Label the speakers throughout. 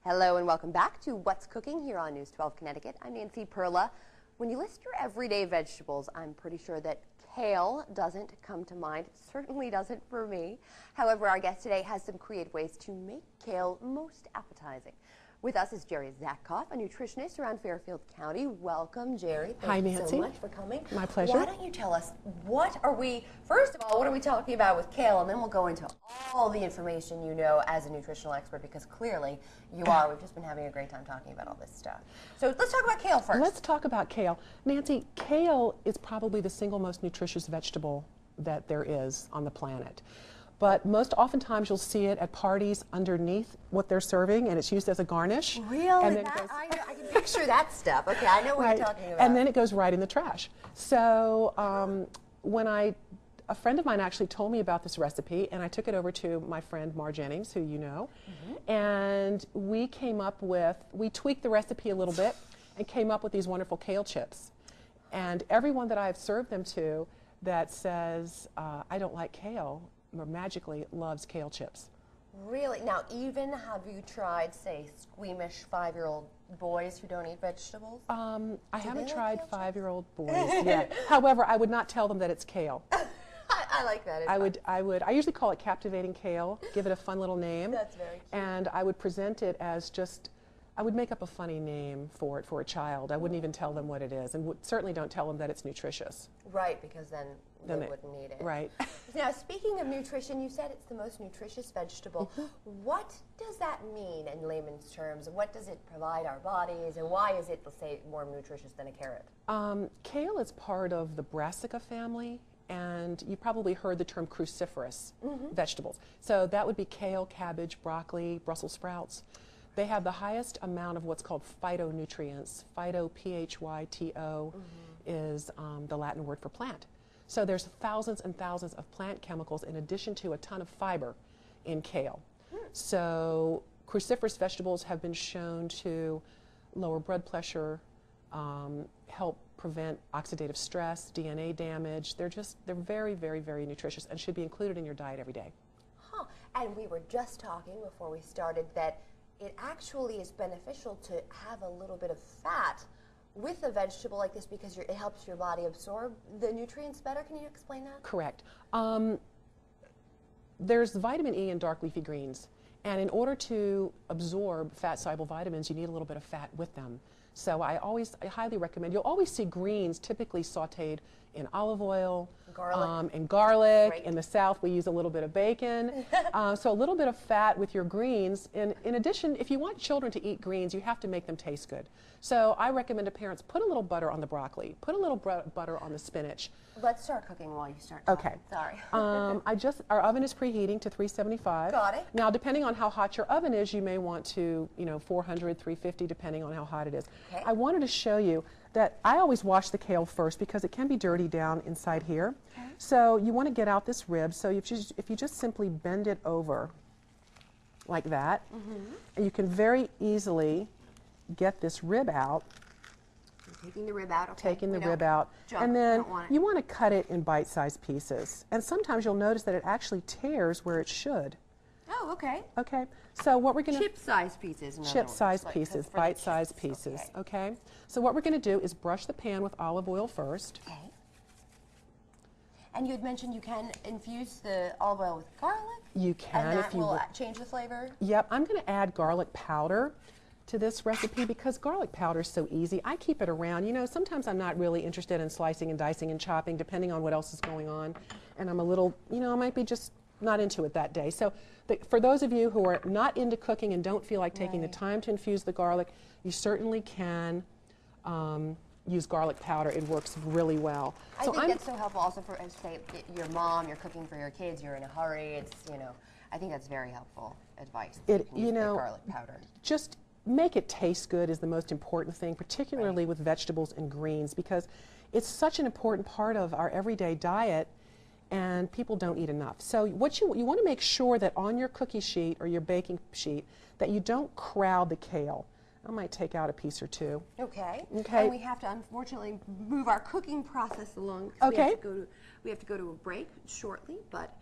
Speaker 1: Hello and welcome back to What's Cooking here on News 12 Connecticut. I'm Nancy Perla. When you list your everyday vegetables, I'm pretty sure that kale doesn't come to mind. It certainly doesn't for me. However, our guest today has some creative ways to make kale most appetizing. With us is Geri Zatcoff, a nutritionist around Fairfield County. Welcome, Geri.
Speaker 2: Hi, Nancy.
Speaker 1: Thank you so much for coming.
Speaker 2: My pleasure.
Speaker 1: Why don't you tell us, first of all, what are we talking about with kale? And then we'll go into all the information you know as a nutritional expert, because clearly you are. We've just been having a great time talking about all this stuff. So let's talk about kale first.
Speaker 2: Let's talk about kale. Nancy, kale is probably the single most nutritious vegetable that there is on the planet. But most oftentimes you'll see it at parties underneath what they're serving, and it's used as a garnish.
Speaker 1: Really?
Speaker 2: And then
Speaker 1: I can picture that stuff. Okay, I know what you're talking about.
Speaker 2: And then it goes right in the trash. So a friend of mine actually told me about this recipe, and I took it over to my friend Mar Jennings, who you know, and we tweaked the recipe a little bit and came up with these wonderful kale chips. And everyone that I've served them to that says, I don't like kale, or magically loves kale chips.
Speaker 1: Really? Now, even have you tried, say, squeamish 5-year-old boys who don't eat vegetables?
Speaker 2: I haven't tried 5-year-old boys yet. However, I would not tell them that it's kale.
Speaker 1: I like that.
Speaker 2: I usually call it captivating kale, give it a fun little name.
Speaker 1: That's very cute.
Speaker 2: And I would present it as I would make up a funny name for it for a child. I wouldn't even tell them what it is, and certainly don't tell them that it's nutritious.
Speaker 1: Right, because then they wouldn't eat it.
Speaker 2: Right.
Speaker 1: Now, speaking of nutrition, you said it's the most nutritious vegetable. What does that mean in layman's terms? What does it provide our bodies, and why is it, let's say, more nutritious than a carrot?
Speaker 2: Kale is part of the brassica family, and you probably heard the term cruciferous vegetables. So that would be kale, cabbage, broccoli, Brussels sprouts. They have the highest amount of what's called phytonutrients. Phyto, P-H-Y-T-O, is the Latin word for plant. So there's thousands and thousands of plant chemicals in addition to a ton of fiber in kale. So cruciferous vegetables have been shown to lower blood pressure, help prevent oxidative stress, DNA damage. They're very, very, very nutritious and should be included in your diet every day.
Speaker 1: Huh. And we were just talking before we started that it actually is beneficial to have a little bit of fat with a vegetable like this because it helps your body absorb the nutrients better. Can you explain that?
Speaker 2: Correct. There's vitamin E in dark leafy greens, and in order to absorb fat-soluble vitamins, you need a little bit of fat with them. So I highly recommend, you'll always see greens typically sauteed in olive oil, and garlic.
Speaker 1: Right.
Speaker 2: In the South, we use a little bit of bacon. So a little bit of fat with your greens. In addition, if you want children to eat greens, you have to make them taste good. So I recommend to parents, put a little butter on the broccoli, put a little butter on the spinach.
Speaker 1: Let's start cooking while you start talking.
Speaker 2: Okay.
Speaker 1: Sorry.
Speaker 2: Our oven is preheating to 375.
Speaker 1: Got it.
Speaker 2: Now, depending on how hot your oven is, you may want to, 400, 350, depending on how hot it is.
Speaker 1: Okay.
Speaker 2: I wanted to show you that I always wash the kale first because it can be dirty down inside here. Okay. So you want to get out this rib. So if you just simply bend it over like that, and you can very easily get this rib out.
Speaker 1: Taking the rib out, okay.
Speaker 2: Taking the rib out. And then you want to cut it in bite-sized pieces. And sometimes you'll notice that it actually tears where it should.
Speaker 1: Oh, okay.
Speaker 2: Okay. So what we're going to...
Speaker 1: Chip-sized pieces.
Speaker 2: Chip-sized pieces, bite-sized pieces. Okay. So what we're going to do is brush the pan with olive oil first.
Speaker 1: Okay. And you had mentioned you can infuse the olive oil with garlic? You can. And that will change the flavor?
Speaker 2: Yep. I'm going to add garlic powder to this recipe because garlic powder is so easy. I keep it around. Sometimes I'm not really interested in slicing and dicing and chopping depending on what else is going on. And I'm a little, I might be just not into it that day. So for those of you who are not into cooking and don't feel like taking the time to infuse the garlic, you certainly can use garlic powder. It works really well.
Speaker 1: I think that's so helpful also for, say, your mom, you're cooking for your kids, you're in a hurry. It's, I think that's very helpful advice. Garlic powder.
Speaker 2: Just make it taste good is the most important thing, particularly with vegetables and greens, because it's such an important part of our everyday diet and people don't eat enough. So what you want to make sure that on your cookie sheet or your baking sheet that you don't crowd the kale. I might take out a piece or two.
Speaker 1: Okay.
Speaker 2: Okay.
Speaker 1: And we have to unfortunately move our cooking process along.
Speaker 2: Okay.
Speaker 1: We have to go to a break shortly, but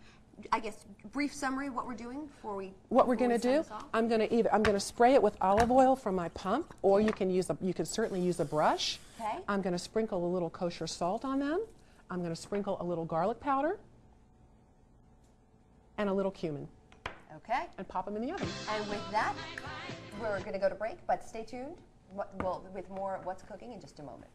Speaker 1: I guess, brief summary of what we're doing before we.
Speaker 2: What we're going to do, I'm going to spray it with olive oil from my pump, or you can certainly use a brush.
Speaker 1: Okay.
Speaker 2: I'm going to sprinkle a little kosher salt on them. I'm going to sprinkle a little garlic powder and a little cumin.
Speaker 1: Okay.
Speaker 2: And pop them in the oven.
Speaker 1: And with that, we're going to go to break, but stay tuned with more What's Cooking in just a moment.